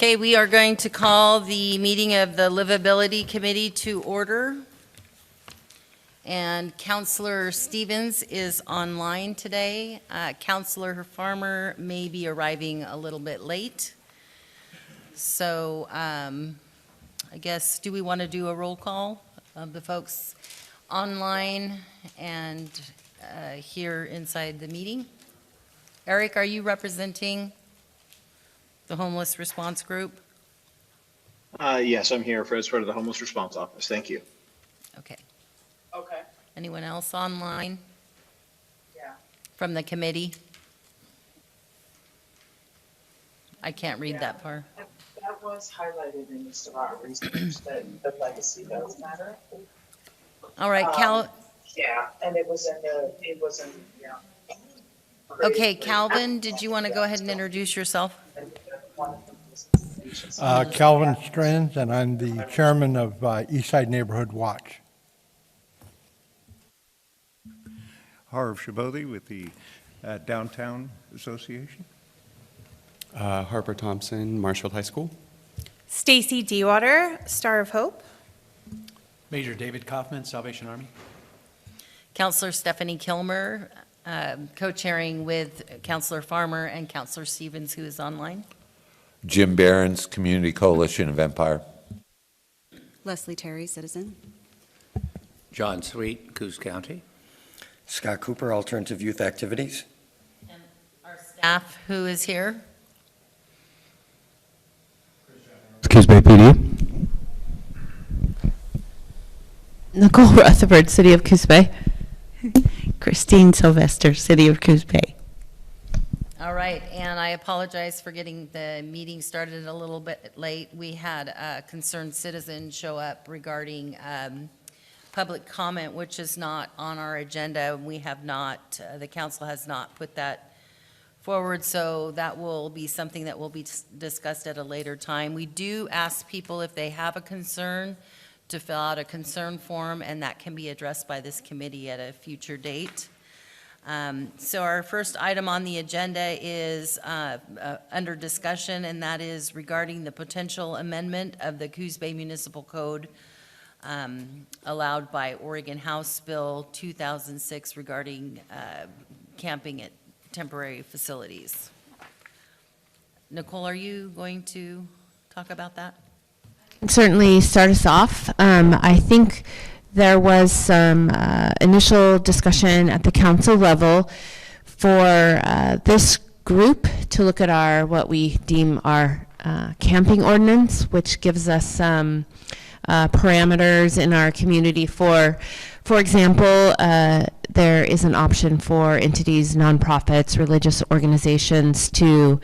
Okay, we are going to call the meeting of the Livability Committee to order. And Counselor Stevens is online today. Counselor Farmer may be arriving a little bit late. So I guess, do we want to do a roll call of the folks online and here inside the meeting? Eric, are you representing the homeless response group? Yes, I'm here as part of the homeless response office. Thank you. Okay. Okay, Anyone else online yeah. from the committee? I can't read Yeah. that far. That was highlighted in most of our research, that the legacy does matter. All right, Cal, Yeah, and it was in, yeah. okay, Calvin, did you want to go ahead and introduce yourself? Calvin Strins, and I'm the chairman of Eastside Neighborhood Watch. Harv Shabodi with the Downtown Association. Harper Thompson, Marshfield High School. Stacy Dewater, Star of Hope. Major David Kaufman, Salvation Army. Counselor Stephanie Kilmer, co-chairing with Counselor Farmer and Counselor Stevens, who is online. Jim Barron's Community Coalition of Empire. Leslie Terry, citizen. John Sweet, Coos County. Scott Cooper, Alternative Youth Activities. And our staff who is here. Coos Bay PD. Nicole Rutherford, City of Coos Bay. Christine Sylvester, City of Coos Bay. All right, and I apologize for getting the meeting started a little bit late. We had a concerned citizen show up regarding public comment, which is not on our agenda. We have not, the council has not put that forward, so that will be something that will be discussed at a later time. We do ask people if they have a concern to fill out a concern form, and that can be addressed by this committee at a future date. So our first item on the agenda is under discussion, and that is regarding the potential amendment of the Coos Bay Municipal Code allowed by Oregon House Bill 2006 regarding camping at temporary facilities. Nicole, are you going to talk about that? Certainly start us off. I think there was some initial discussion at the council level for this group to look at our, what we deem our camping ordinance, which gives us some parameters in our community. For example, there is an option for entities, nonprofits, religious organizations to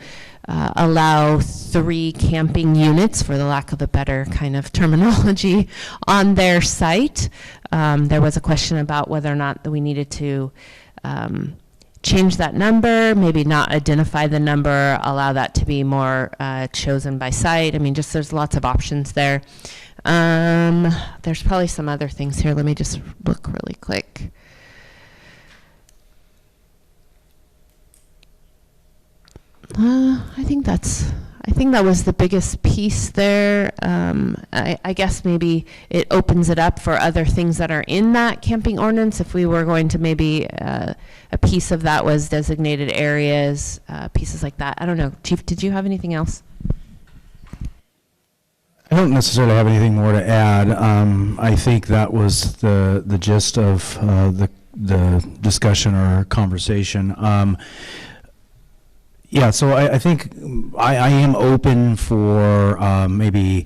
allow 3 camping units, for the lack of a better kind of terminology, on their site. There was a question about whether or not we needed to change that number, maybe not identify the number, allow that to be more chosen by site. I mean, just there's lots of options there. There's probably some other things here. Let me just look really quick. I think that was the biggest piece there. I guess maybe it opens it up for other things that are in that camping ordinance. If we were going to maybe a piece of that was designated areas, pieces like that. I don't know. Chief, did you have anything else? I don't necessarily have anything more to add. I think that was the gist of the discussion or conversation. Yeah, so I think I am open for maybe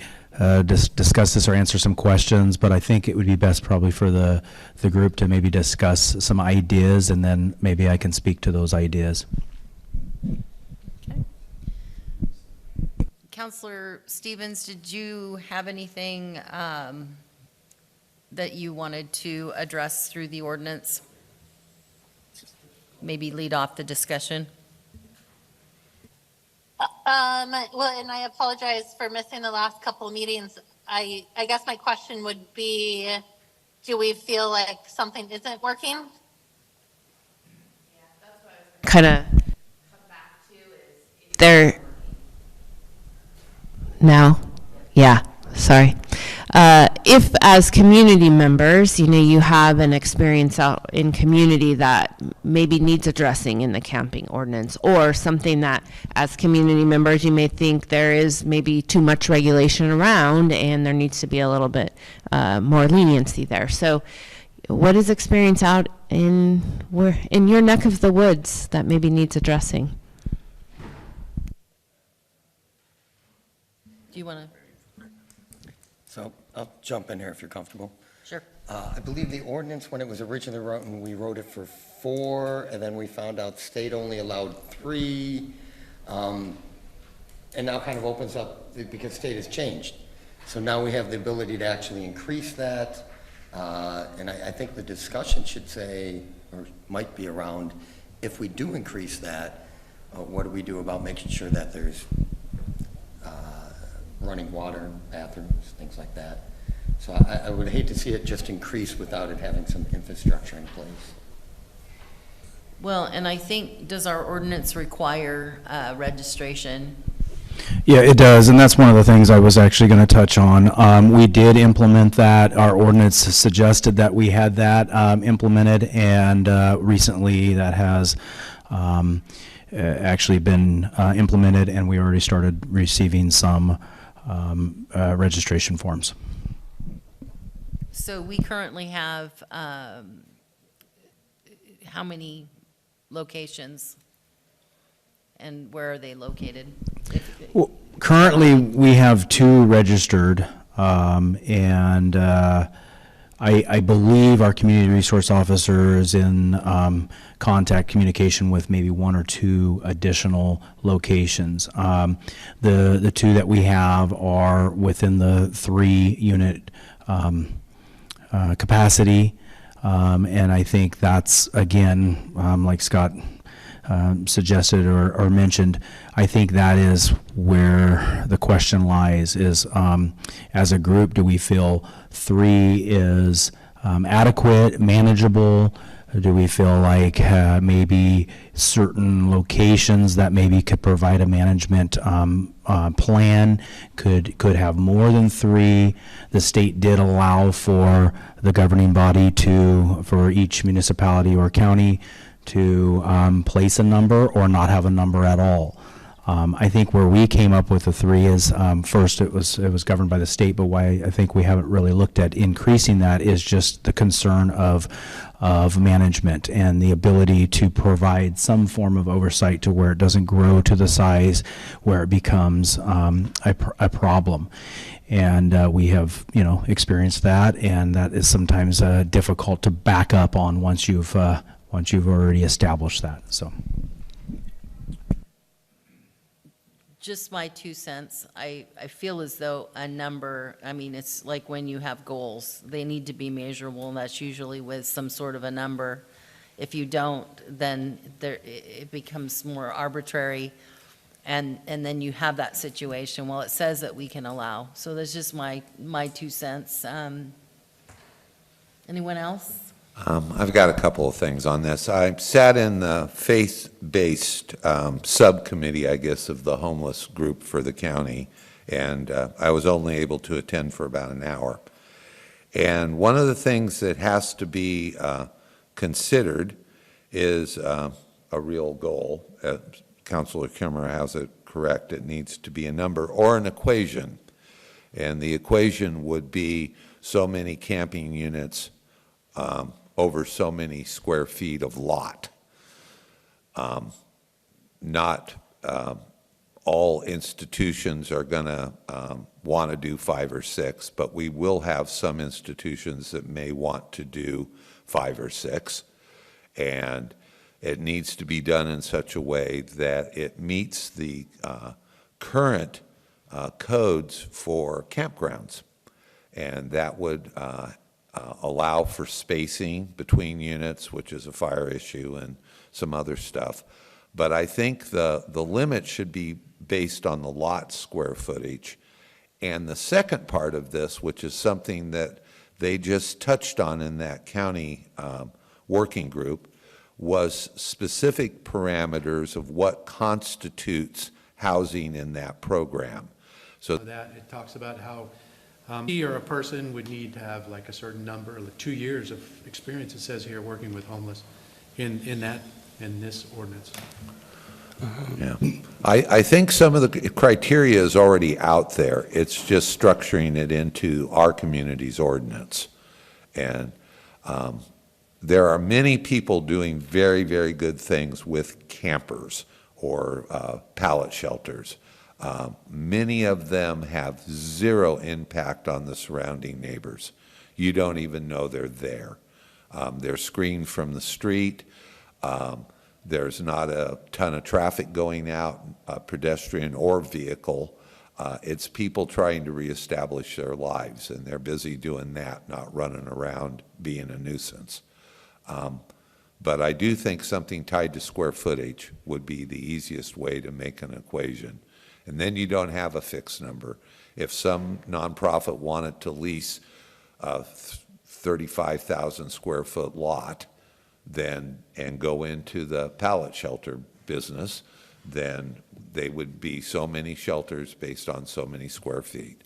discuss this or answer some questions, but I think it would be best probably for the group to maybe discuss some ideas, and then maybe I can speak to those ideas. Okay. Counselor Stevens, did you have anything that you wanted to address through the ordinance? Maybe lead off the discussion? Well, and I apologize for missing the last couple of meetings. I guess my question would be, do we feel like something isn't working? Yeah, that's what I was kind of come back to is there now? Yeah, sorry. If as community members, you have an experience out in community that maybe needs addressing in the camping ordinance, or something that as community members, you may think there is maybe too much regulation around and there needs to be a little bit more leniency there. So what is experience out in your neck of the woods that maybe needs addressing? Do you want to? So I'll jump in here if you're comfortable. Sure. I believe the ordinance, when it was originally written, we wrote it for 4, and then we found out state only allowed 3, and now kind of opens up, because state has changed. So now we have the ability to actually increase that, and I think the discussion should say, or might be around, if we do increase that, what do we do about making sure that there's running water, bathrooms, things like that. So I would hate to see it just increase without it having some infrastructure in place. Well, and I think, does our ordinance require registration? Yeah, it does, and that's one of the things I was actually going to touch on. We did implement that. Our ordinance suggested that we had that implemented, and recently that has actually been implemented, and we already started receiving some registration forms. So we currently have how many locations, and where are they located? Well, currently, we have 2 registered, and I believe our community resource officer is in contact communication with maybe 1 or 2 additional locations. The 2 that we have are within the 3-unit capacity, and I think that's, again, like Scott suggested or mentioned, I think that is where the question lies, is as a group, do we feel 3 is adequate, manageable? Do we feel like maybe certain locations that maybe could provide a management plan could have more than 3? The state did allow for the governing body for each municipality or county to place a number or not have a number at all. I think where we came up with the 3 is, first it was governed by the state, but why I think we haven't really looked at increasing that is just the concern of management and the ability to provide some form of oversight to where it doesn't grow to the size where it becomes a problem. And we have, experienced that, and that is sometimes difficult to back up on once you've already established that. So. Just my 2 cents, I feel as though a number, it's like when you have goals, they need to be measurable, and that's usually with some sort of a number. If you don't, then it becomes more arbitrary, and then you have that situation. Well, it says that we can allow. So that's just my 2 cents. Anyone else? I've got a couple of things on this. I sat in the faith-based subcommittee, I guess, of the homeless group for the county, and I was only able to attend for about an hour. And one of the things that has to be considered is a real goal. Councilor Kimmer has it correct. It needs to be a number or an equation. And the equation would be so many camping units over so many square feet of lot. Not all institutions are going to want to do 5 or 6, but we will have some institutions that may want to do 5 or 6. And it needs to be done in such a way that it meets the current codes for campgrounds. And that would allow for spacing between units, which is a fire issue, and some other stuff. But I think the limit should be based on the lot square footage. And the second part of this, which is something that they just touched on in that county working group, was specific parameters of what constitutes housing in that program. So That it talks about how he or a person would need to have like a certain number, like 2 years of experience, it says here, working with homeless in this ordinance. yeah, I think some of the criteria is already out there. It's just structuring it into our community's ordinance. And there are many people doing very, very good things with campers or pallet shelters. Many of them have zero impact on the surrounding neighbors. You don't even know they're there. They're screened from the street. There's not a ton of traffic going out, pedestrian or vehicle. It's people trying to reestablish their lives, and they're busy doing that, not running around being a nuisance. But I do think something tied to square footage would be the easiest way to make an equation. And then you don't have a fixed number. If some nonprofit wanted to lease a 35,000 square foot lot, then, and go into the pallet shelter business, then they would be so many shelters based on so many square feet.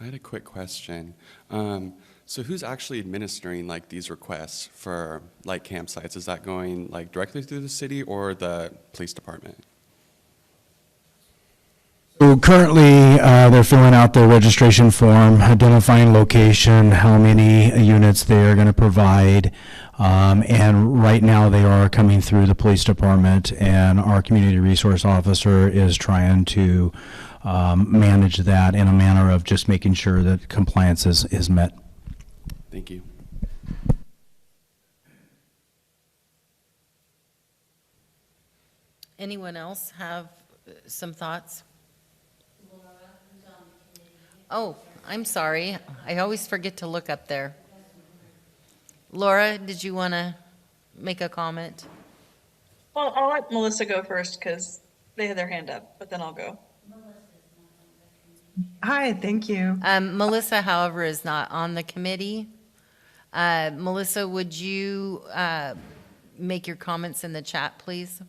I had a quick question. So who's actually administering like these requests for like campsites? Is that going like directly through the city or the police department? So currently, they're filling out their registration form, identifying location, how many units they are going to provide, and right now they are coming through the police department, and our community resource officer is trying to manage that in a manner of just making sure that compliance is met. Thank you. Anyone else have some thoughts? Oh, I'm sorry. I always forget to look up there. Laura, did you want to make a comment? Well, I'll let Melissa go first because they had their hand up, but then I'll go. Hi, thank you. Melissa, however, is not on the committee. Melissa, would you make your comments in the chat, please?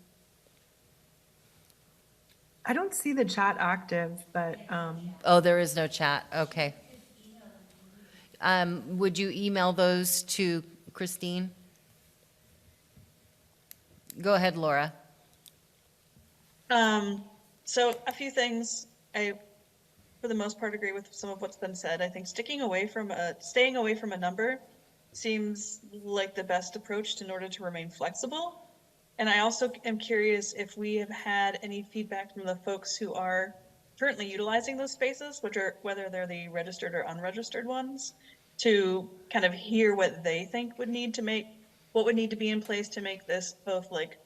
I don't see the chat active, but Oh, there is no chat. Okay. Would you email those to Christine? Go ahead, Laura. So a few things. I, for the most part, agree with some of what's been said. I think staying away from a number seems like the best approach in order to remain flexible. And I also am curious if we have had any feedback from the folks who are currently utilizing those spaces, which are whether they're the registered or unregistered ones, to kind of hear what they think would need to be in place to make this both like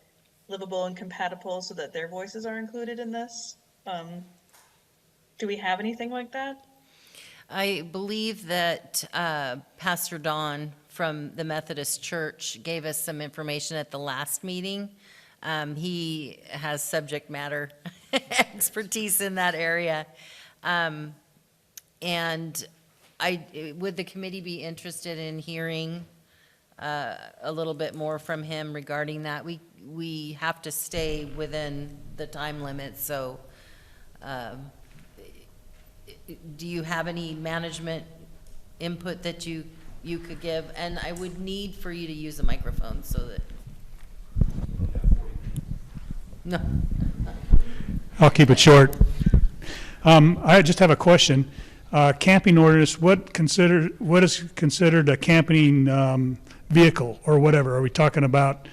livable and compatible so that their voices are included in this. Do we have anything like that? I believe that Pastor Don from the Methodist Church gave us some information at the last meeting. He has subject matter expertise in that area. And would the committee be interested in hearing a little bit more from him regarding that? We have to stay within the time limit, so do you have any management input that you could give? And I would need for you to use a microphone so that. No. I'll keep it short. I just have a question. Camping ordinance, what is considered a camping vehicle or whatever? Are we talking about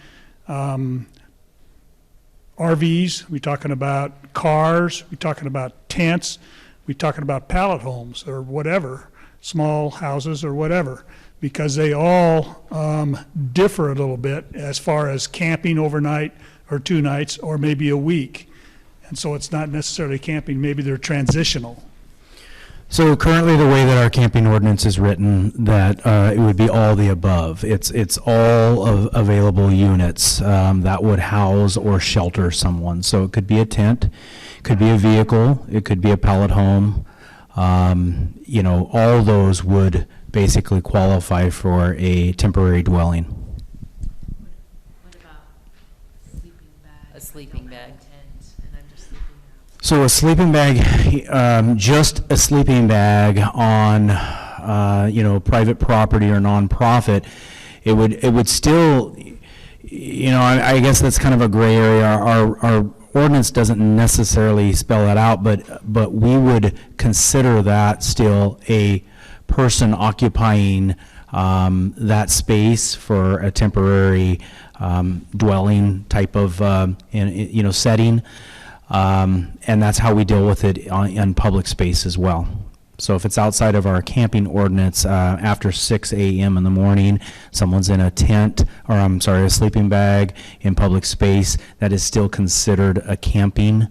RVs? Are we talking about cars? Are we talking about tents? Are we talking about pallet homes or whatever, small houses or whatever? Because they all differ a little bit as far as camping overnight or 2 nights or maybe a week. And so it's not necessarily camping, maybe they're transitional. So currently, the way that our camping ordinance is written, that it would be all the above. It's all of available units that would house or shelter someone. So it could be a tent, it could be a vehicle, it could be a pallet home. All those would basically qualify for a temporary dwelling. A sleeping bag. So a sleeping bag, just a sleeping bag on, private property or nonprofit, it would still, I guess that's kind of a gray area. Our ordinance doesn't necessarily spell that out, but we would consider that still a person occupying that space for a temporary dwelling type of setting, and that's how we deal with it in public space as well. So if it's outside of our camping ordinance, after 6 a.m. in the morning, someone's in a tent, or a sleeping bag in public space, that is still considered a camping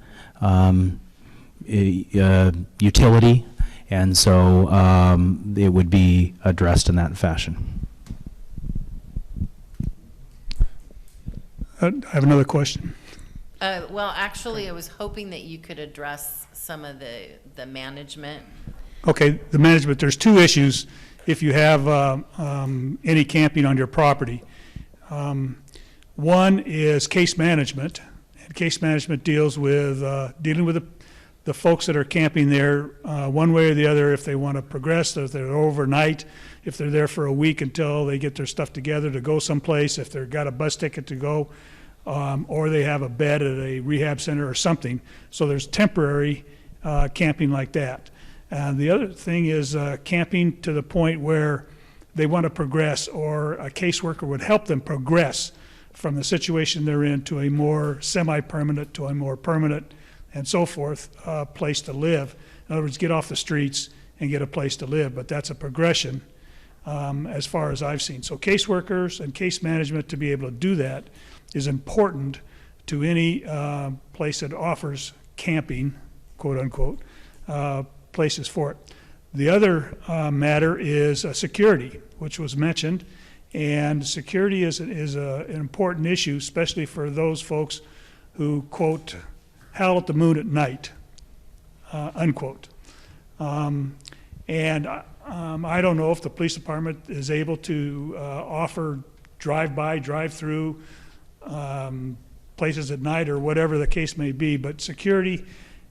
utility, and so it would be addressed in that fashion. I have another question. Well, actually, I was hoping that you could address some of the management. Okay, the management, there's two issues if you have any camping on your property. One is case management. And case management deals with dealing with the folks that are camping there one way or the other, if they want to progress, if they're overnight, if they're there for a week until they get their stuff together to go someplace, if they've got a bus ticket to go, or they have a bed at a rehab center or something. So there's temporary camping like that. And the other thing is camping to the point where they want to progress, or a caseworker would help them progress from the situation they're in to a more semi-permanent, to a more permanent, and so forth, place to live. In other words, get off the streets and get a place to live. But that's a progression as far as I've seen. So caseworkers and case management to be able to do that is important to any place that offers camping, quote unquote, places for it. The other matter is security, which was mentioned, and security is an important issue, especially for those folks who, quote, howl at the moon at night, unquote. And I don't know if the police department is able to offer drive-by, drive-through places at night or whatever the case may be, but security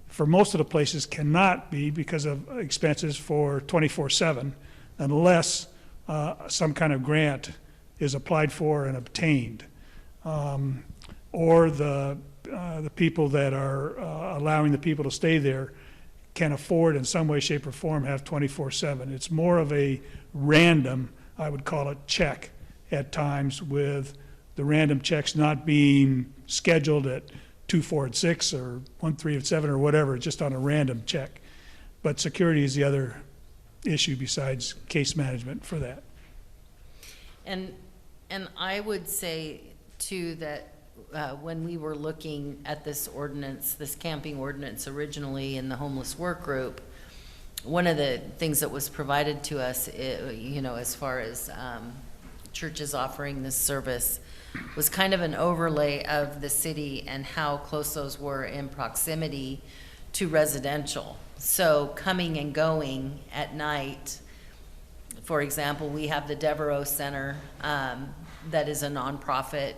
for most of the places cannot be because of expenses for 24/7 unless some kind of grant is applied for and obtained, or the people that are allowing the people to stay there can afford in some way, shape, or form have 24/7. It's more of a random, I would call it, check at times, with the random checks not being scheduled at 2, 4, and 6 or 1, 3, and 7 or whatever, just on a random check. But security is the other issue besides case management for that. And I would say too that when we were looking at this ordinance, this camping ordinance originally in the homeless work group, one of the things that was provided to us, as far as churches offering this service, was kind of an overlay of the city and how close those were in proximity to residential. So coming and going at night, for example, we have the Devereaux Center that is a nonprofit,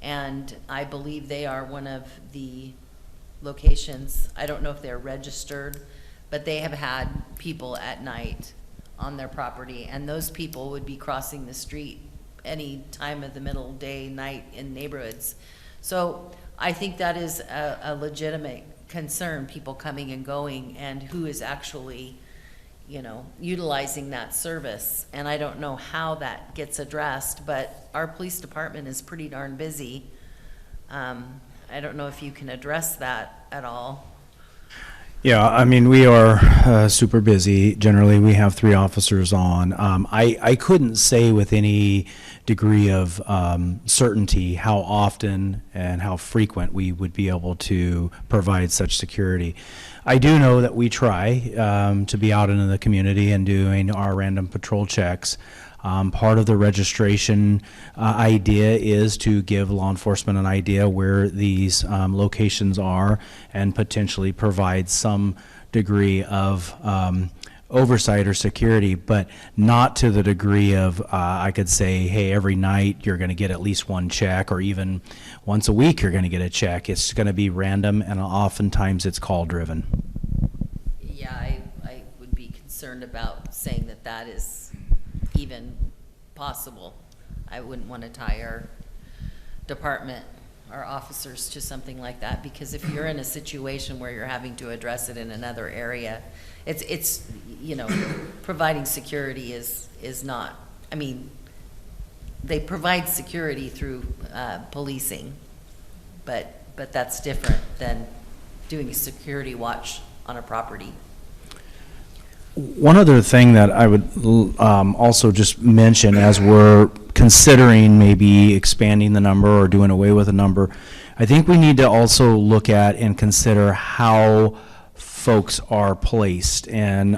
and I believe they are one of the locations, I don't know if they're registered, but they have had people at night on their property, and those people would be crossing the street any time of the middle day, night in neighborhoods. So I think that is a legitimate concern, people coming and going, and who is actually, utilizing that service. And I don't know how that gets addressed, but our police department is pretty darn busy. I don't know if you can address that at all. Yeah, I mean, we are super busy. Generally, we have 3 officers on. I couldn't say with any degree of certainty how often and how frequent we would be able to provide such security. I do know that we try to be out in the community and doing our random patrol checks. Part of the registration idea is to give law enforcement an idea where these locations are and potentially provide some degree of oversight or security, but not to the degree of, I could say, hey, every night you're going to get at least one check, or even once a week you're going to get a check. It's going to be random, and oftentimes it's call-driven. Yeah, I would be concerned about saying that that is even possible. I wouldn't want to tie our department, our officers to something like that, because if you're in a situation where you're having to address it in another area, it's you know, providing security is not, I mean, they provide security through policing, but that's different than doing a security watch on a property. One other thing that I would also just mention as we're considering maybe expanding the number or doing away with a number, I think we need to also look at and consider how folks are placed. And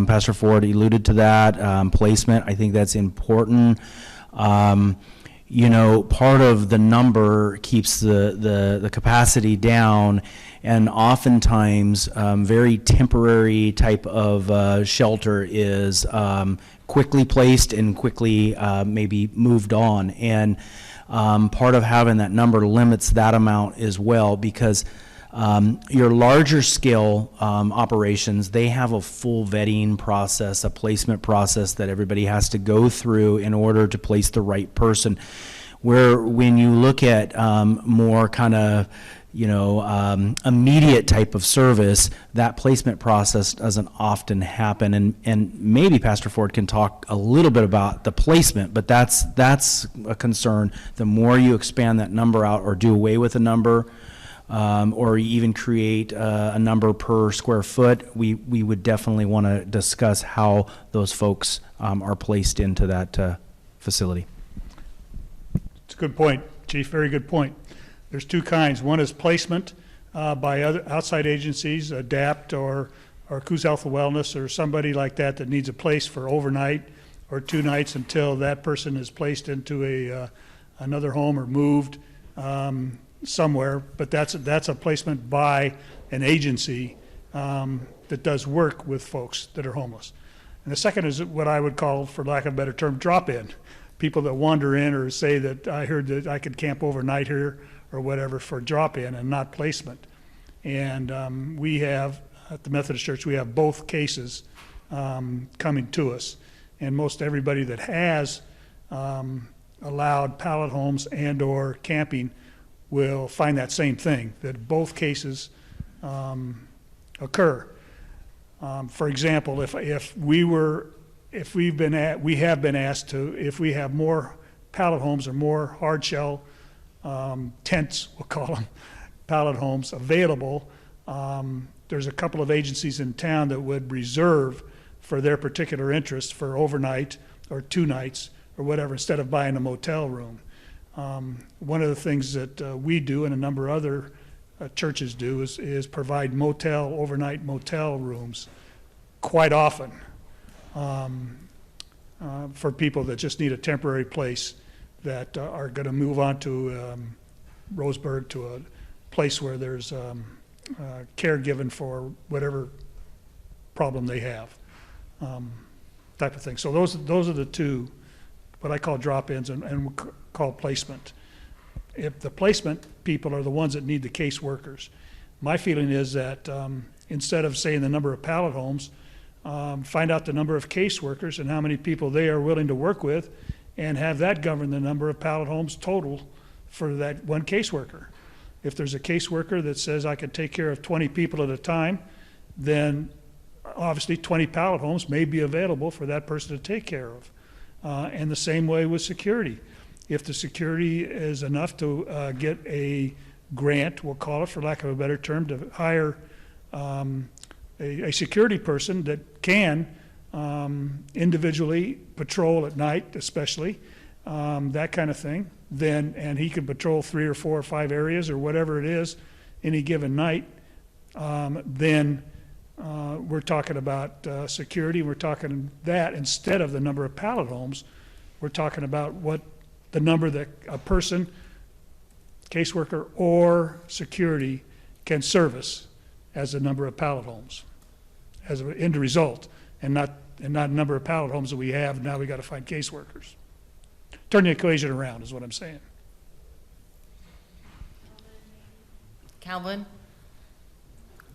Pastor Ford alluded to that, placement. I think that's important. You know, part of the number keeps the capacity down, and oftentimes very temporary type of shelter is quickly placed and quickly maybe moved on. And part of having that number limits that amount as well, because your larger scale operations, they have a full vetting process, a placement process that everybody has to go through in order to place the right person. Where when you look at more kind of, you know, immediate type of service, that placement process doesn't often happen. And maybe Pastor Ford can talk a little bit about the placement, but that's a concern. The more you expand that number out or do away with a number, or even create a number per square foot, we would definitely want to discuss how those folks are placed into that facility. It's a good point, Chief, very good point. There's two kinds. One is placement by other outside agencies, ADAPT or Coos Health and Wellness, or somebody like that that needs a place for overnight or 2 nights until that person is placed into another home or moved somewhere. But that's a placement by an agency that does work with folks that are homeless. And the second is what I would call, for lack of a better term, drop-in. People that wander in or say that I heard that I could camp overnight here or whatever, for drop-in and not placement. And we have, at the Methodist Church, we have both cases coming to us. And most everybody that has allowed pallet homes and or camping will find that same thing, that both cases occur. For example, if we have been asked to, if we have more pallet homes or more hard shell tents, we'll call them, pallet homes available, there's a couple of agencies in town that would reserve for their particular interest for overnight or 2 nights or whatever, instead of buying a motel room. One of the things that we do and a number of other churches do is provide overnight motel rooms quite often for people that just need a temporary place, that are going to move on to Roseburg, to a place where there's care given for whatever problem they have, type of thing. So those are the two, what I call drop-ins and call placement. If the placement people are the ones that need the caseworkers, my feeling is that instead of saying the number of pallet homes, find out the number of caseworkers and how many people they are willing to work with, and have that govern the number of pallet homes total for that one caseworker. If there's a caseworker that says I can take care of 20 people at a time, then obviously 20 pallet homes may be available for that person to take care of. And the same way with security. If the security is enough to get a grant, we'll call it, for lack of a better term, to hire a security person that can individually patrol at night, especially, that kind of thing, then, and he can patrol 3 or 4 or 5 areas or whatever it is any given night, then we're talking about security. We're talking that instead of the number of pallet homes, we're talking about what the number that a person, caseworker or security, can service as a number of pallet homes as an end result. and not number of pallet homes that we have. Now we got to find caseworkers. Turn the equation around is what I'm saying. Calvin?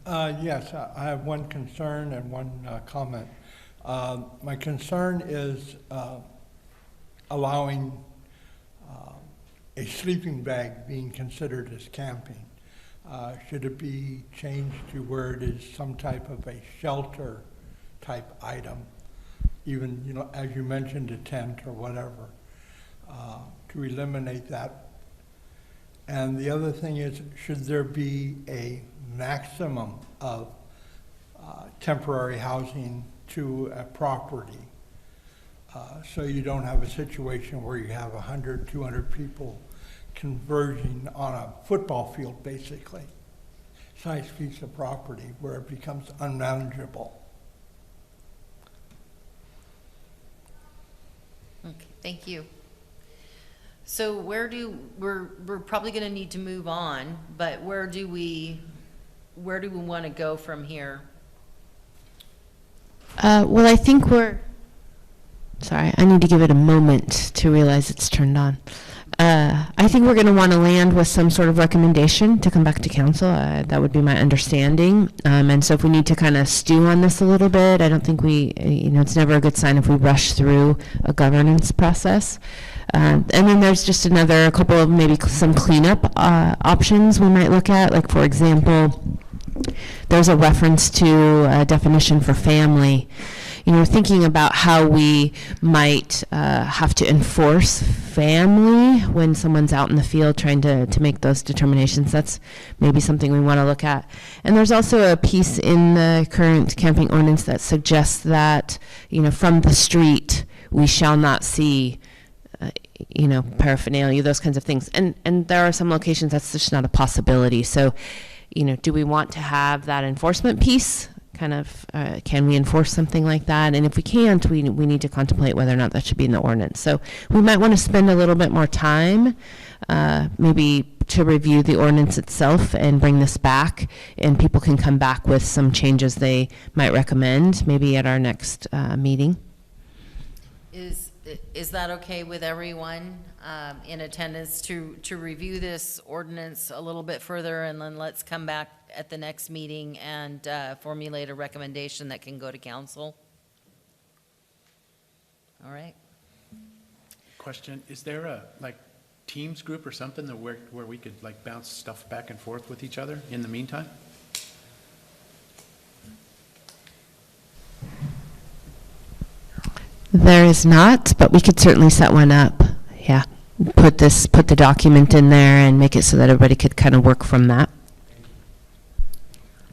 Yes, I have one concern and one comment. My concern is allowing a sleeping bag being considered as camping. Should it be changed to where it is some type of a shelter type item? Even, you know, as you mentioned, a tent or whatever, to eliminate that. And the other thing is, should there be a maximum of temporary housing to a property? So you don't have a situation where you have 100, 200 people converging on a football field, basically. Nice piece of property where it becomes unmanageable. Okay, thank you. So we're probably going to need to move on, but where do we want to go from here? Well, I think sorry, I need to give it a moment to realize it's turned on. I think we're going to want to land with some sort of recommendation to come back to council. That would be my understanding. And so if we need to kind of stew on this a little bit, I don't think it's never a good sign if we rush through a governance process. And then there's just a couple of maybe some cleanup options we might look at. Like, for example, there's a reference to a definition for family. You know, thinking about how we might have to enforce family when someone's out in the field trying to make those determinations. That's maybe something we want to look at. And there's also a piece in the current camping ordinance that suggests that, you know, from the street, we shall not see paraphernalia, those kinds of things. And there are some locations that's just not a possibility. So, you know, do we want to have that enforcement piece? Kind of, can we enforce something like that? And if we can't, we need to contemplate whether or not that should be in the ordinance. So we might want to spend a little bit more time, maybe to review the ordinance itself and bring this back, and people can come back with some changes they might recommend, maybe at our next meeting. Is that okay with everyone in attendance to review this ordinance a little bit further, and then let's come back at the next meeting and formulate a recommendation that can go to council? All right. Question, is there a Teams group or something that where we could bounce stuff back and forth with each other in the meantime? There is not, but we could certainly set one up. Yeah, put the document in there and make it so that everybody could kind of work from that.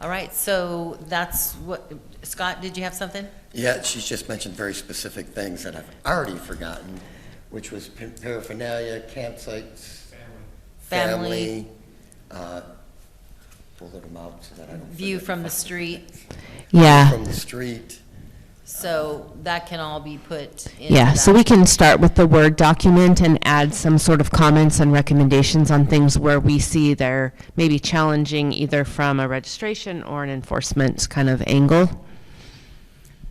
All right, so that's what, Scott, did you have something? Yeah, she's just mentioned very specific things that I've already forgotten, which was paraphernalia, campsites, family, bullet them out so that I don't View forget. from the street. Yeah. From the street. So that can all be put in. Yeah, so we can start with the Word document and add some sort of comments and recommendations on things where we see they're maybe challenging either from a registration or an enforcement kind of angle.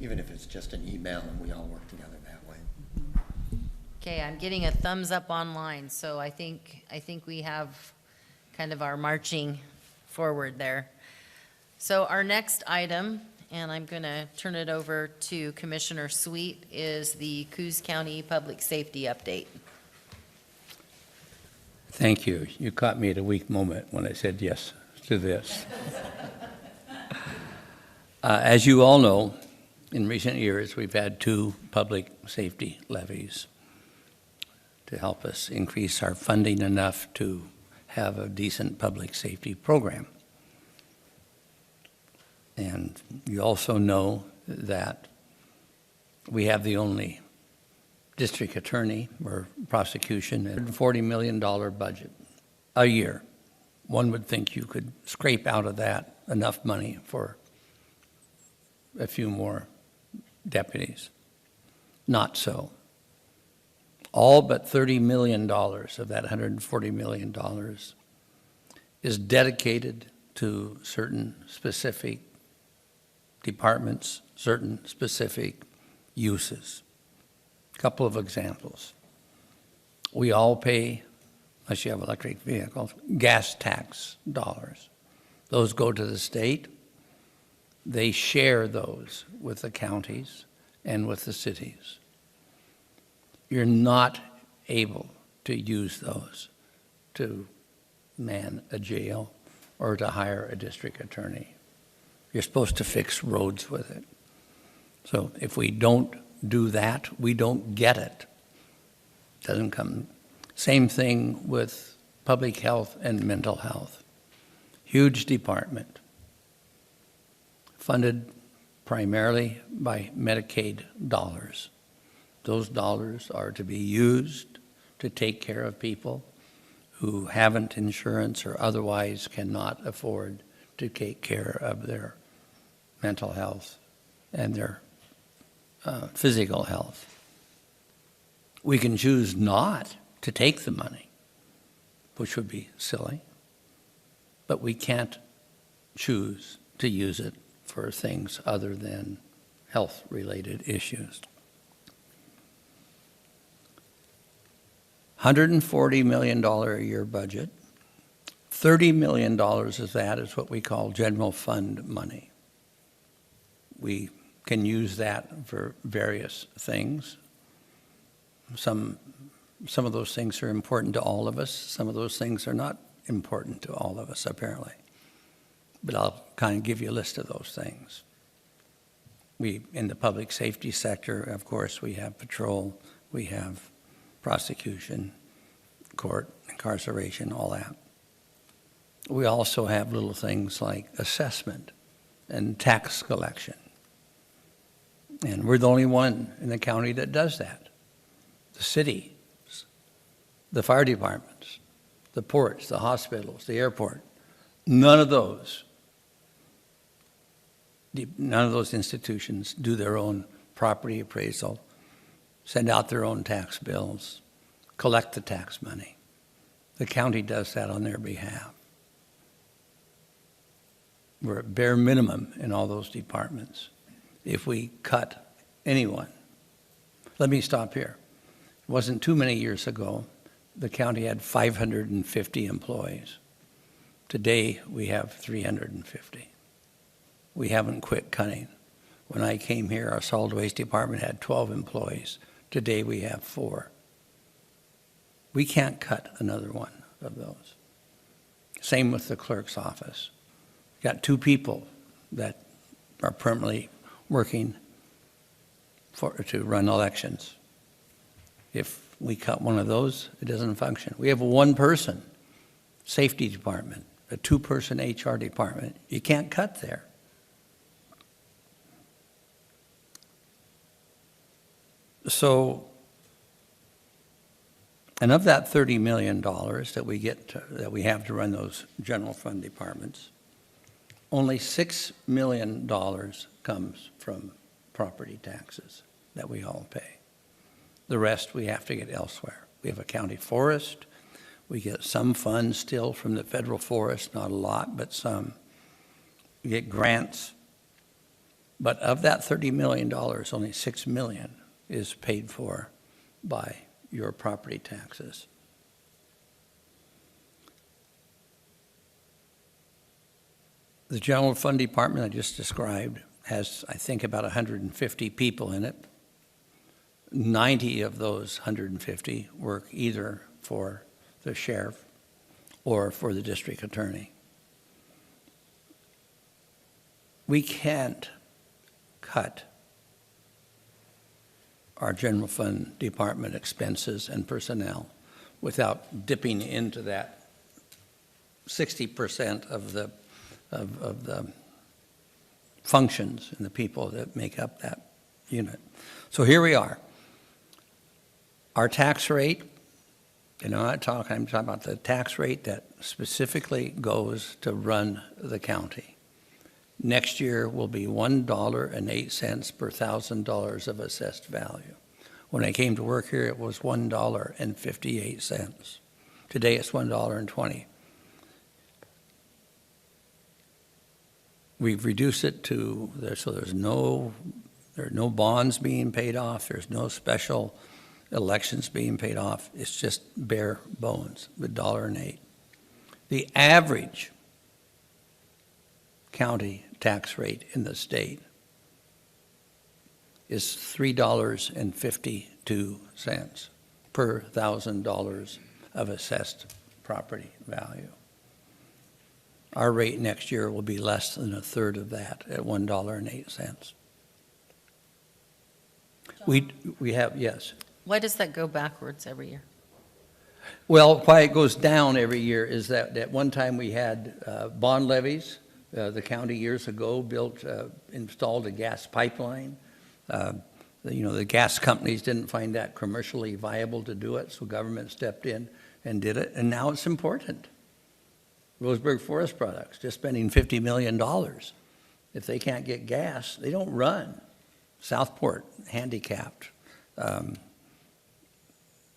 Even if it's just an email and we all work together that way. Okay, I'm getting a thumbs up online, so I think we have kind of our marching forward there. So our next item, and I'm going to turn it over to Commissioner Sweet, is the Coos County Public Safety Update. Thank you. You caught me at a weak moment when I said yes to this. As you all know, in recent years, we've had 2 public safety levies to help us increase our funding enough to have a decent public safety program. And you also know that we have the only district attorney or prosecution at a $40 million budget a year. One would think you could scrape out of that enough money for a few more deputies. Not so. All but $30 million of that $140 million is dedicated to certain specific departments certain specific uses. A couple of examples. We all pay, unless you have electric vehicles, gas tax dollars. Those go to the state. They share those with the counties and with the cities. You're not able to use those to man a jail or to hire a district attorney. You're supposed to fix roads with it. So if we don't do that, we don't get it. Doesn't come. Same thing with public health and mental health. Huge department, funded primarily by Medicaid dollars. Those dollars are to be used to take care of people who haven't insurance or otherwise cannot afford to take care of their mental health and their physical health. We can choose not to take the money, which would be silly, but we can't choose to use it for things other than health-related issues. $140 million a year budget. $30 million of that is what we call general fund money. We can use that for various things. Some of those things are important to all of us. Some of those things are not important to all of us, apparently. But I'll kind of give you a list of those things. In the public safety sector, of course, we have patrol, we have prosecution, court, incarceration, all that. We also have little things like assessment and tax collection. And we're the only one in the county that does that. The city, the fire departments, the ports, the hospitals, the airport, none of those institutions do their own property appraisal, send out their own tax bills, collect the tax money. The county does that on their behalf. We're at bare minimum in all those departments. If we cut anyone, let me stop here. It wasn't too many years ago, the county had 550 employees. Today, we have 350. We haven't quit cutting. When I came here, our solid waste department had 12 employees. Today, we have 4. We can't cut another one of those. Same with the clerk's office. We've got 2 people that are permanently working to run elections. If we cut one of those, it doesn't function. We have a 1-person safety department, a 2-person HR department. You can't cut there. So, and of that $30 million that we have to run those general fund departments, only $6 million comes from property taxes that we all pay. The rest we have to get elsewhere. We have a county forest. We get some funds still from the federal forest, not a lot, but some. We get grants. But of that $30 million, only $6 million is paid for by your property taxes. The general fund department I just described has, I think, about 150 people in it. 90 of those 150 work either for the sheriff or for the district attorney. We can't cut our general fund department expenses and personnel without dipping into that 60% of the functions and the people that make up that unit. So here we are. Our tax rate, I'm talking about the tax rate that specifically goes to run the county. Next year will be $1.08 per $1,000 of assessed value. When I came to work here, it was $1.58. Today it's $1.20. We've reduced it to, so there are no bonds being paid off, there's no special elections being paid off, it's just bare bones, $1.08. The average county tax rate in the state is $3.52 per $1,000 of assessed property value. Our rate next year will be less than a third of that at $1.08. We have, yes. Why does that go backwards every year? Well, why it goes down every year is that at one time we had bond levies. The county years ago installed a gas pipeline. The gas companies didn't find that commercially viable to do it, so government stepped in and did it, and now it's important. Roseburg Forest Products, just spending $50 million. If they can't get gas, they don't run. Southport, handicapped.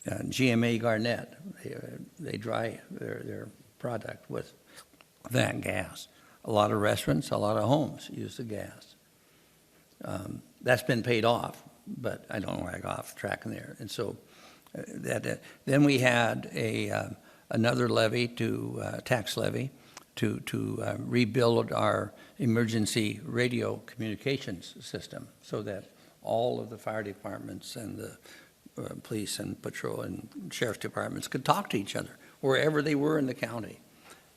GMA Garnett, they dry their product with that gas. A lot of restaurants, a lot of homes use the gas. That's been paid off, but I don't know where I got off track in there. And so then we had another levy tax levy to rebuild our emergency radio communications system so that all of the fire departments and the police and patrol and sheriff's departments could talk to each other wherever they were in the county.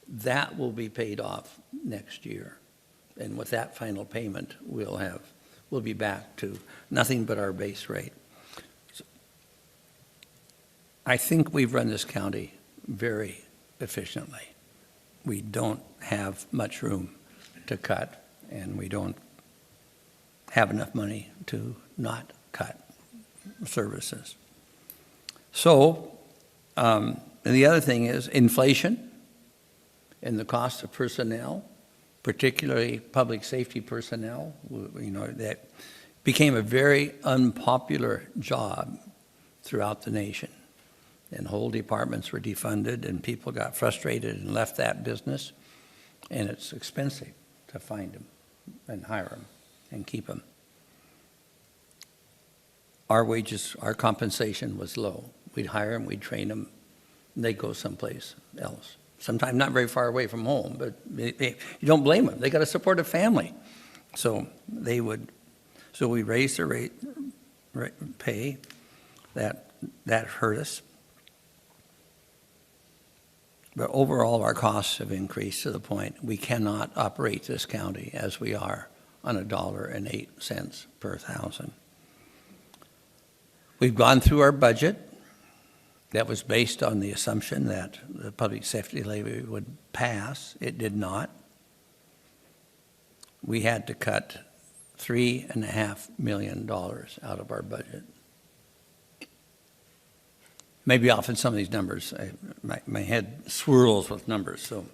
That will be paid off next year. And with that final payment, we'll be back to nothing but our base rate. So I think we've run this county very efficiently. We don't have much room to cut, and we don't have enough money to not cut services. So, and the other thing is inflation and the cost of personnel, particularly public safety personnel, that became a very unpopular job throughout the nation. And whole departments were defunded, and people got frustrated and left that business. And it's expensive to find them and hire them and keep them. Our wages, our compensation was low. We'd hire them, we'd train them, and they'd go someplace else. Sometimes not very far away from home, but you don't blame them. They got to support a family. So we raised the pay. That hurt us. But overall, our costs have increased to the point we cannot operate this county as we are on $1.08 per thousand. We've gone through our budget. That was based on the assumption that the public safety levy would pass. It did not. We had to cut $3.5 million out of our budget. Maybe often some of these numbers, my head swirls with numbers. So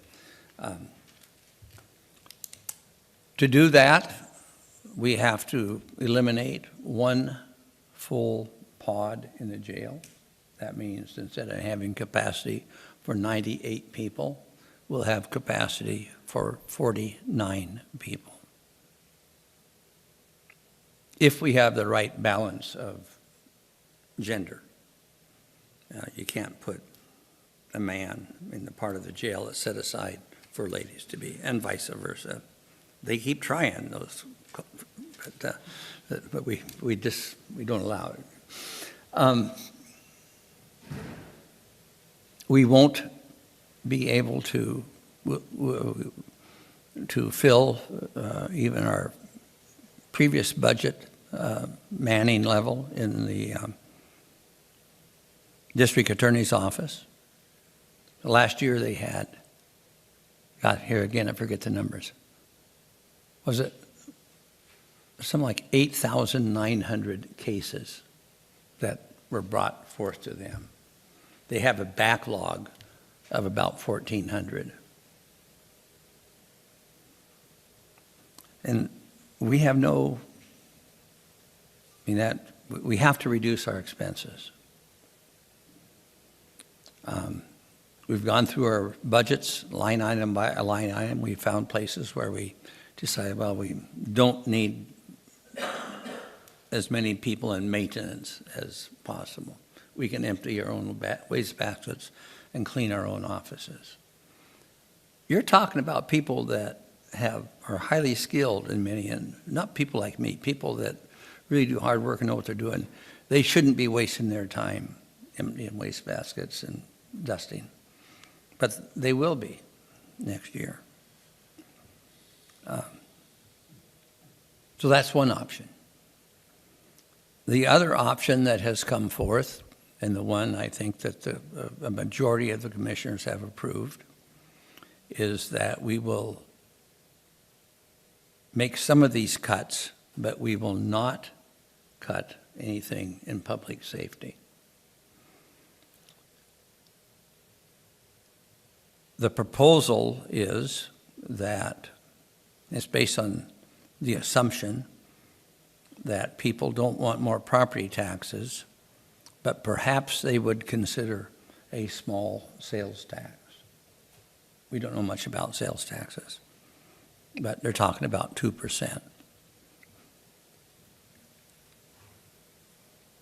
to do that, we have to eliminate one full pod in the jail. That means instead of having capacity for 98 people, we'll have capacity for 49 people. If we have the right balance of gender. You can't put a man in the part of the jail that's set aside for ladies to be, and vice versa. They keep trying those, but we don't allow it. We won't be able to fill even our previous budget manning level in the district attorney's office. Last year they had, got here again, I forget the numbers. Was it something like 8,900 cases that were brought forth to them? They have a backlog of about 1,400. And we have we have to reduce our expenses. We've gone through our budgets line item by line item. We found places where we decide, well, we don't need as many people in maintenance as possible. We can empty our own waste baskets and clean our own offices. You're talking about people that are highly skilled in many, and not people like me, people that really do hard work and know what they're doing. They shouldn't be wasting their time emptying waste baskets and dusting. But they will be next year. So that's one option. The other option that has come forth, and the one I think that a majority of the commissioners have approved, is that we will make some of these cuts, but we will not cut anything in public safety. The proposal is that it's based on the assumption that people don't want more property taxes, but perhaps they would consider a small sales tax. We don't know much about sales taxes, but they're talking about 2%.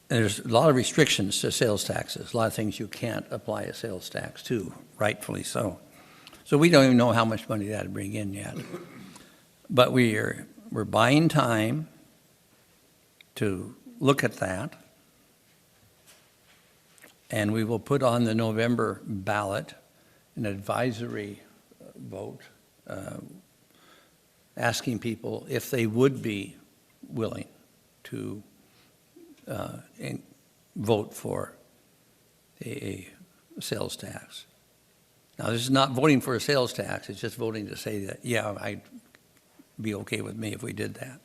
And there's a lot of restrictions to sales taxes, a lot of things you can't apply a sales tax to, rightfully so. So we don't even know how much money that would bring in yet. But we're buying time to look at that, and we will put on the November ballot an advisory vote asking people if they would be willing to vote for a sales tax. Now, this is not voting for a sales tax, it's just voting to say that, yeah, I'd be okay with me if we did that.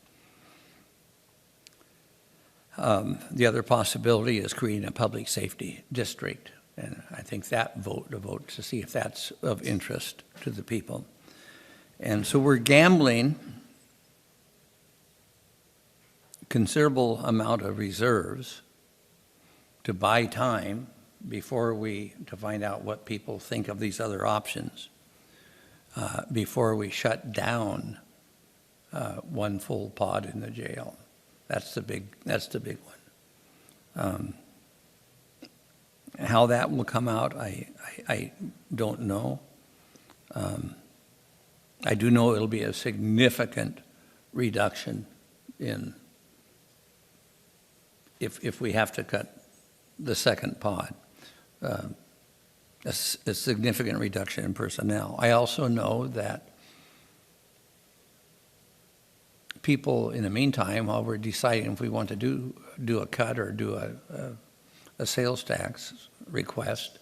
The other possibility is creating a public safety district, and I think that vote to see if that's of interest to the people. And so we're gambling considerable amount of reserves to buy time to find out what people think of these other options, before we shut down one full pod in the jail. That's the big one. How that will come out, I don't know. I do know it'll be a significant reduction in if we have to cut the second pod. A significant reduction in personnel. I also know that people, in the meantime, while we're deciding if we want to do a cut or do a sales tax request,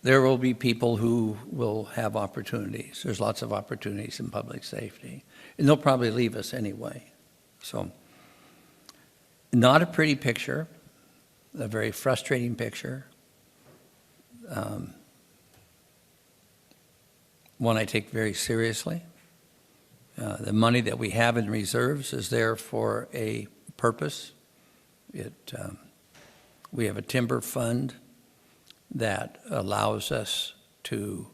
there will be people who will have opportunities. There's lots of opportunities in public safety, and they'll probably leave us anyway. So, not a pretty picture, a very frustrating picture. One I take very seriously. The money that we have in reserves is there for a purpose. We have a timber fund that allows us to,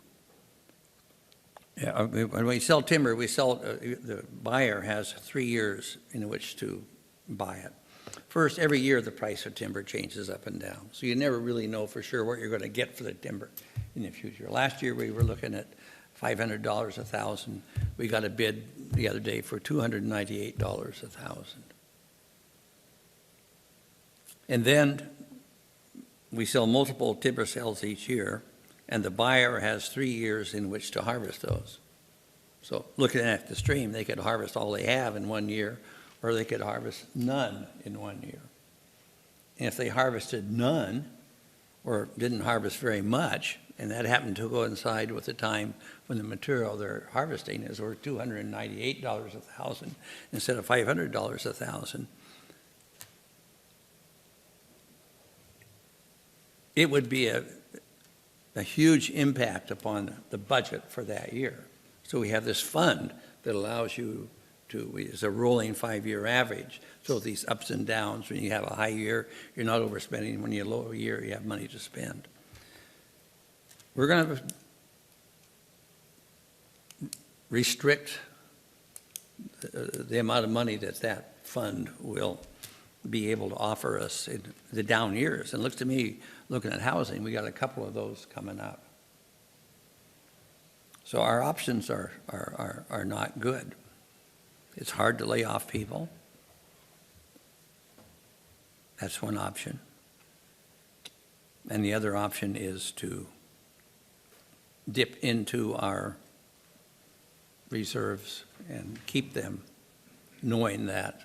when we sell timber, the buyer has 3 years in which to buy it. First, every year the price of timber changes up and down, so you never really know for sure what you're going to get for the timber in the future. Last year we were looking at $500 a thousand. We got a bid the other day for $298 a thousand. And then we sell multiple timber sales each year, and the buyer has 3 years in which to harvest those. So looking at the stream, they could harvest all they have in 1 year, or they could harvest none in 1 year. And if they harvested none, or didn't harvest very much, and that happened to coincide with the time when the material they're harvesting is worth $298 a thousand instead of $500 a thousand, it would be a huge impact upon the budget for that year. So we have this fund that allows you to, it's a rolling 5-year average. So these ups and downs, when you have a high year, you're not overspending. When you have a low year, you have money to spend. We're going to restrict the amount of money that that fund will be able to offer us in the down years. And it looks to me, looking at housing, we got a couple of those coming up. So our options are not good. It's hard to lay off people. That's one option. And the other option is to dip into our reserves and keep them, knowing that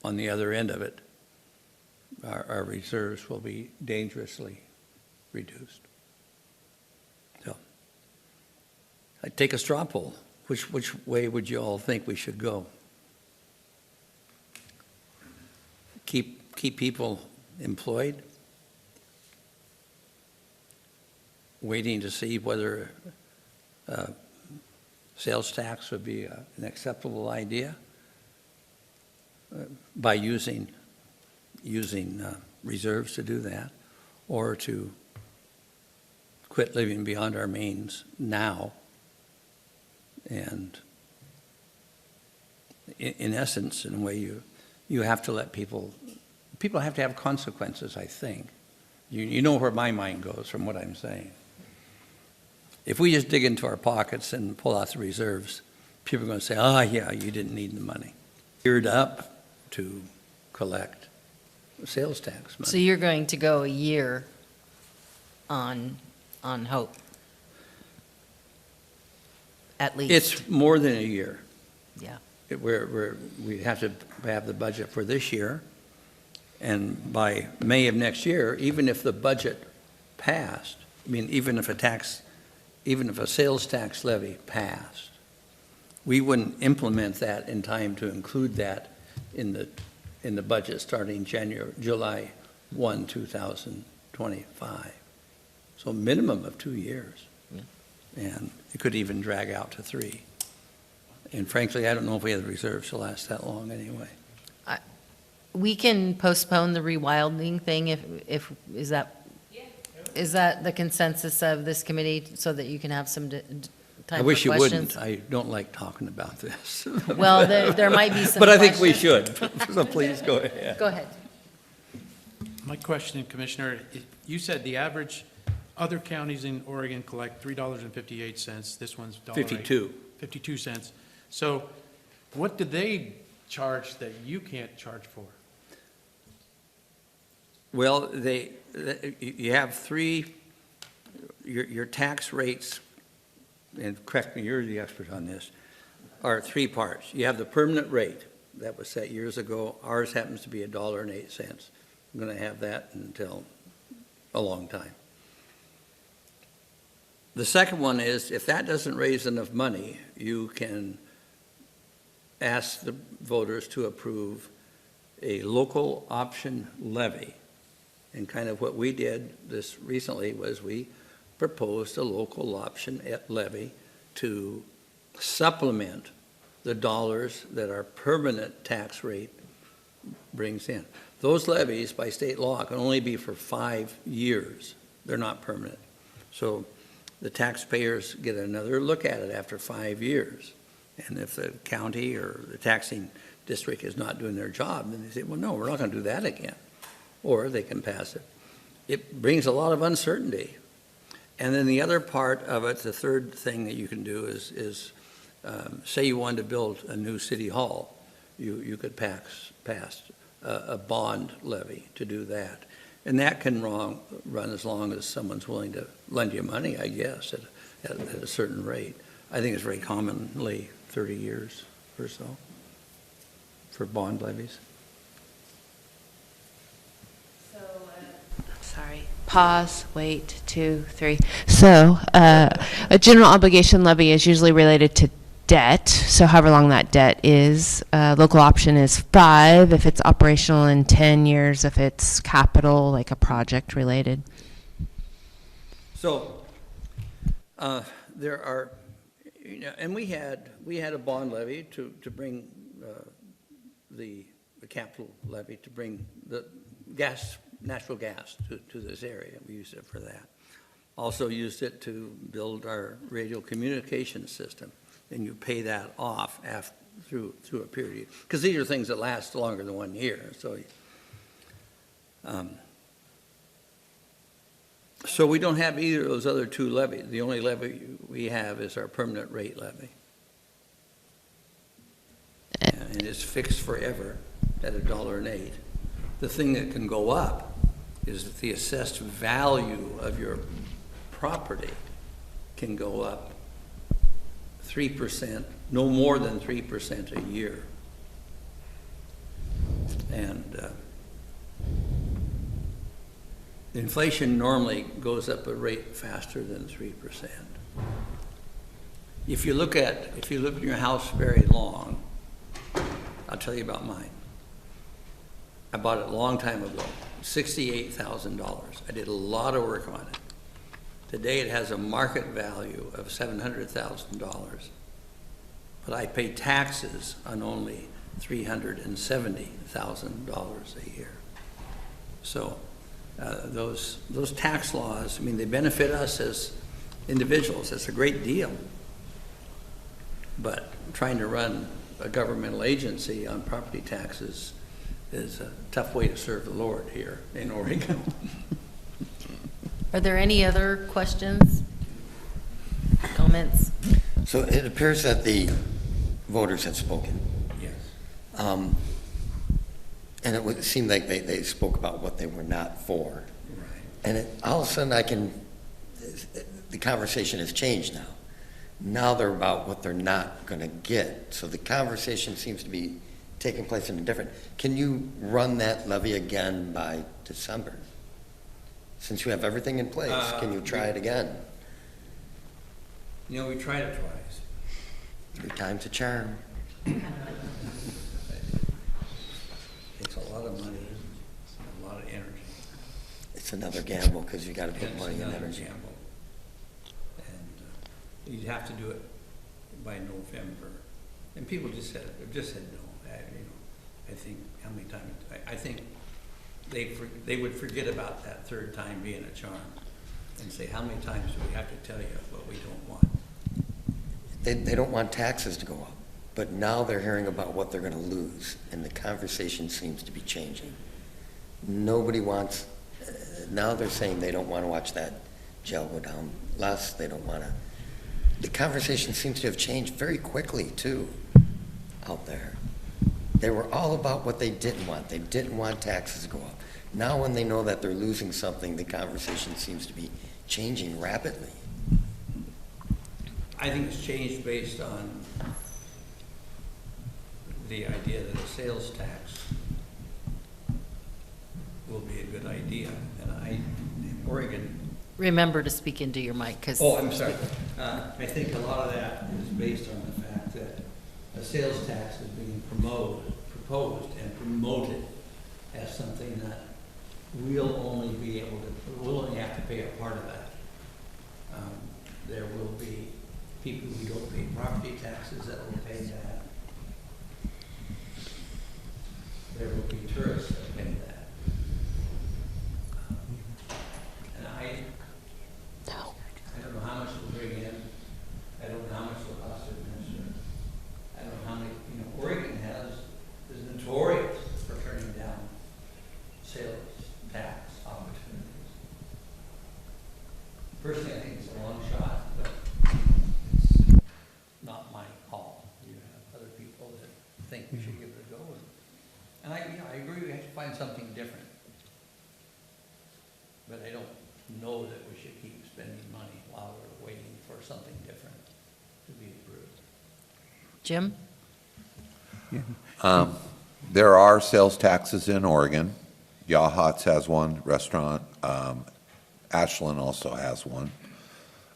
on the other end of it, our reserves will be dangerously reduced. So, I'd take a straw poll. Which way would you all think we should go? Keep people employed, waiting to see whether sales tax would be an acceptable idea by using reserves to do that, or to quit living beyond our means now. And in essence, in a way, you have to let people have to have consequences, I think. You know where my mind goes from what I'm saying. If we just dig into our pockets and pull out the reserves, people are going to say, oh, yeah, you didn't need the money. Geared up to collect sales tax money. So you're going to go a year on hope? At least? It's more than a year. Yeah. We have to have the budget for this year, and by May of next year, even if the budget passed, I mean, even if a sales tax levy passed, we wouldn't implement that in time to include that in the budget starting July 1, 2025. So a minimum of 2 years. Yeah. And it could even drag out to 3. And frankly, I don't know if we have the reserves to last that long anyway. We can postpone the rewilding thing is that the consensus of this committee, so that you can have some time for questions? I wish you wouldn't. I don't like talking about this. Well, there might be some But I think we questions. should, so please go ahead. Go ahead. My question, Commissioner, you said the average, other counties in Oregon collect $3.58. This one's $1.08. 52 cents. So what do they charge that you can't charge for? Well, you have your tax rates, and correct me, you're the expert on this, are 3 parts. You have the permanent rate that was set years ago. Ours happens to be $1.08. I'm going to have that until a long time. The second one is, if that doesn't raise enough money, you can ask the voters to approve a local option levy. And kind of what we did this recently was we proposed a local option levy to supplement the dollars that our permanent tax rate brings in. Those levies by state law can only be for 5 years. They're not permanent. So the taxpayers get another look at it after 5 years. And if the county or the taxing district is not doing their job, then they say, well, no, we're not going to do that again. Or they can pass it. It brings a lot of uncertainty. And then the other part of it, the third thing that you can do is say you wanted to build a new city hall, you could pass a bond levy to do that. And that can run as long as someone's willing to lend you money, I guess, at a certain rate. I think it's very commonly 30 years or so for bond levies. Sorry. Pause, wait, 2, 3. So a general obligation levy is usually related to debt. So however long that debt is, local option is 5 if it's operational, and 10 years if it's capital, like a project related. So there are, and we had a bond levy to bring the capital levy to bring the natural gas to this area. We used it for that. Also used it to build our radio communication system. and you pay that off through a period. Because these are things that last longer than 1 year, so. So we don't have either of those other two levies. The only levy we have is our permanent rate levy. And it's fixed forever at $1.08. The thing that can go up is that the assessed value of your property can go up 3%, no more than 3% a year. And inflation normally goes up a rate faster than 3%. If you look at your house very long, I'll tell you about mine. I bought it a long time ago, $68,000. I did a lot of work on it. Today it has a market value of $700,000, but I pay taxes on only $370,000 a year. So those tax laws, I mean, they benefit us as individuals. That's a great deal. But trying to run a governmental agency on property taxes is a tough way to serve the Lord here in Oregon. Are there any other questions, comments? So it appears that the voters have spoken. Yes. And it seemed like they spoke about what they were not for. Right. And all of a sudden the conversation has changed now. Now they're about what they're not going to get. So the conversation seems to be taking place in a different. Can you run that levy again by December? Since you have everything in place, can you try it again? You know, we tried it twice. 3 times a charm. Takes a lot of money, a lot of energy. It's another gamble because you got to put It's money in another energy. gamble. And you'd have to do it by November. And people just said no. I think how many times? I think they would forget about that third time being a charm and say, how many times do we have to tell you what we don't want? They don't want taxes to go up, but now they're hearing about what they're going to lose, and the conversation seems to be changing. Nobody wants, now they're saying they don't want to watch that jail go down less, they don't want to. The conversation seems to have changed very quickly, too, out there. They were all about what they didn't want. They didn't want taxes to go up. Now when they know that they're losing something, the conversation seems to be changing rapidly. I think it's changed based on the idea that a sales tax will be a good idea. And Oregon. Remember to speak into your mic, because. Oh, I'm sorry. I think a lot of that is based on the fact that a sales tax is being proposed and promoted as something that we'll only have to pay a part of that. There will be people who don't pay property taxes that will pay that. There will be tourists that pay that. And I don't know how much it'll bring in. I don't know how much it'll cost to administer. I don't know how many, Oregon is notorious for turning down sales tax opportunities. Personally, I think it's a long shot, but it's not my call. You have other people that think we should give it a go. And I agree, we have to find something different. But I don't know that we should keep spending money while we're waiting for something different to be approved. Jim? There are sales taxes in Oregon. Yachats has one restaurant. Ashland also has one.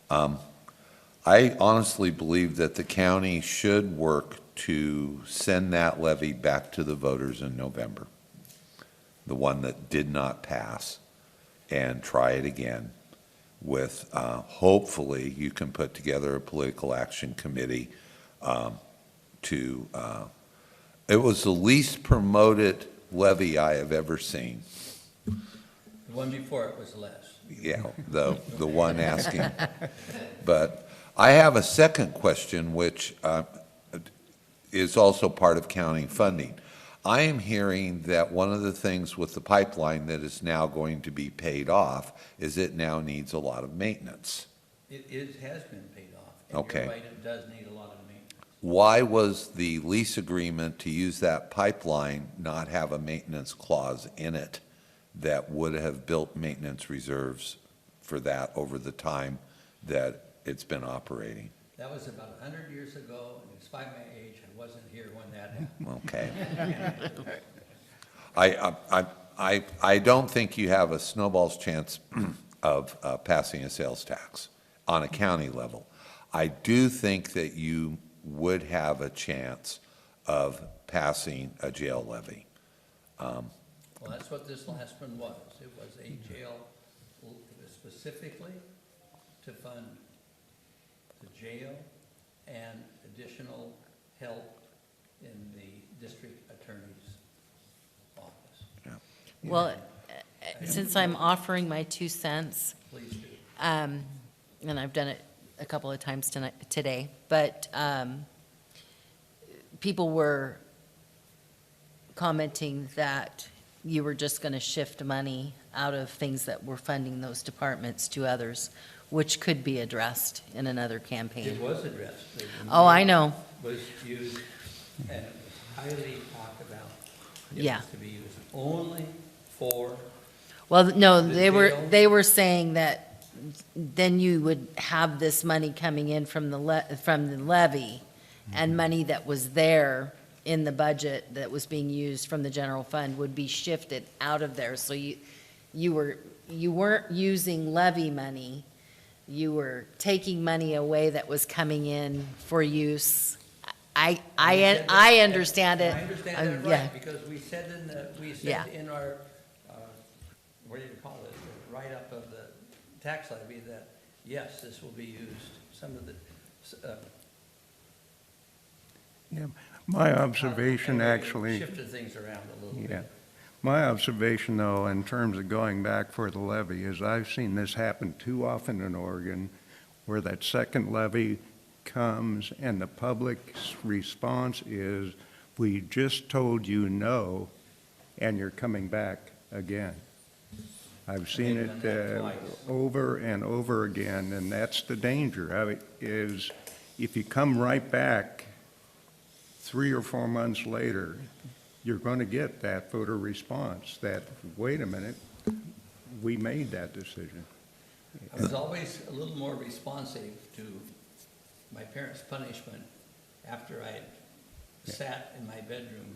I honestly believe that the county should work to send that levy back to the voters in November, the one that did not pass, and try it again with, hopefully, you can put together a political action committee it was the least promoted levy I have ever seen. The one before it was less. Yeah, the one asking. But I have a second question, which is also part of county funding. I am hearing that one of the things with the pipeline that is now going to be paid off is it now needs a lot of maintenance. It has been paid off. Okay. You're right, it does need a lot of maintenance. Why was the lease agreement to use that pipeline not have a maintenance clause in it that would have built maintenance reserves for that over the time that it's been operating? That was about 100 years ago, and despite my age, I wasn't here when that happened. Okay. I don't think you have a snowball's chance of passing a sales tax on a county level. I do think that you would have a chance of passing a jail levy. Well, that's what this last one was. It was a jail specifically to fund the jail and additional help in the district attorney's office. Well, since I'm offering my 2 cents, Please do. and I've done it a couple of times today, but people were commenting that you were just going to shift money out of things that were funding those departments to others, which could be addressed in another campaign. It was addressed. Oh, I know. Was used, and it was highly talked about. It Yeah. was to be used only for. Well, no, the they were saying that then you would have this money coming in from the levy and money that was there in the budget that was being used from the general fund would be shifted out of there. So you weren't using levy money. You were taking money away that was coming in for use. I understand it. I understand that Yeah. right, because we said Yeah. in our, what do you call it, the write-up of the tax levy that, yes, this will be used, some of the, Yeah, my observation actually. shifted things around a little Yeah. bit. My observation, though, in terms of going back for the levy, is I've seen this happen too often in Oregon, where that second levy comes and the public's response is, we just told you no, and you're coming back again. I've seen They've it done that twice. over and over again, and that's the danger of it, is if you come right back 3 or 4 months later, you're going to get that voter response that, wait a minute, we made that decision. I was always a little more responsive to my parents' punishment after I sat in my bedroom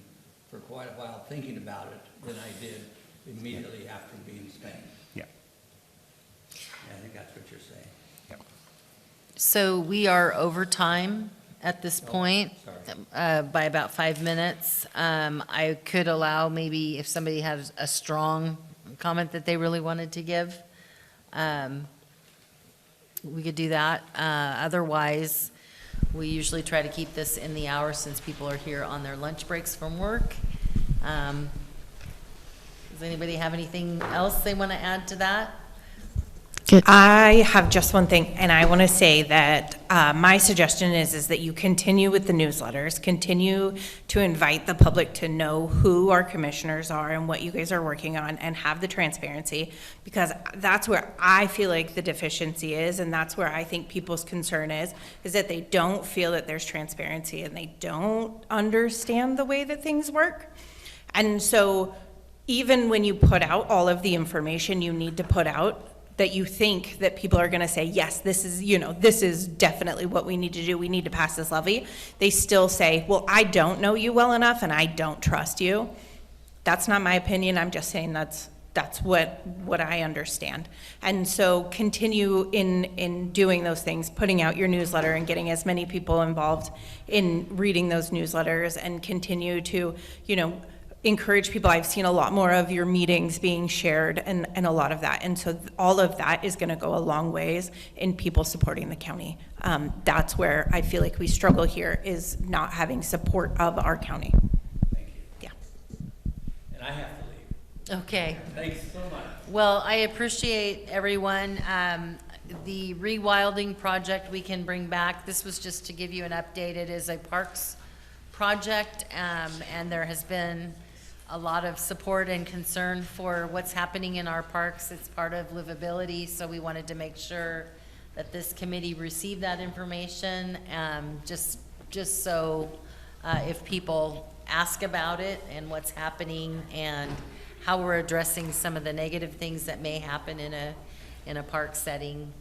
for quite a while thinking about it than I did immediately after being spanked. Yeah. I think that's what you're saying. So we are over time at this point by about 5 minutes. I could allow maybe if somebody has a strong comment that they really wanted to give, we could do that. Otherwise, we usually try to keep this in the hour since people are here on their lunch breaks from work. Does anybody have anything else they want to add to that? I have just one thing, and I want to say that my suggestion is that you continue with the newsletters, continue to invite the public to know who our commissioners are and what you guys are working on, and have the transparency, because that's where I feel like the deficiency is, and that's where I think people's concern is that they don't feel that there's transparency and they don't understand the way that things work. And so even when you put out all of the information you need to put out, that you think that people are going to say, yes, this is definitely what we need to do. We need to pass this levy. They still say, well, I don't know you well enough and I don't trust you. That's not my opinion. I'm just saying that's what I understand. And so continue in doing those things, putting out your newsletter and getting as many people involved in reading those newsletters, and continue to, encourage people. I've seen a lot more of your meetings being shared and a lot of that. And so all of that is going to go a long ways in people supporting the county. That's where I feel like we struggle here, is not having support of our county. Thank you. Yeah. And I have to leave. Okay. Thanks so much. Well, I appreciate everyone. the rewilding project we can bring back. This was just to give you an update. It is a parks project, and there has been a lot of support and concern for what's happening in our parks. It's part of livability, so we wanted to make sure that this committee received that information, just so if people ask about it and what's happening and how we're addressing some of the negative things that may happen in a park setting,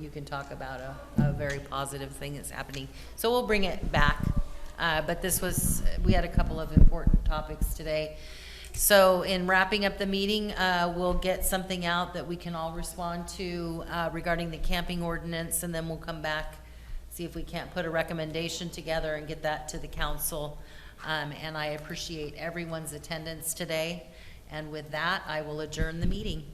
you can talk about a very positive thing that's happening. So we'll bring it back. But we had a couple of important topics today. So in wrapping up the meeting, we'll get something out that we can all respond to regarding the camping ordinance, and then we'll come back, see if we can't put a recommendation together and get that to the council. And I appreciate everyone's attendance today. And with that, I will adjourn the meeting.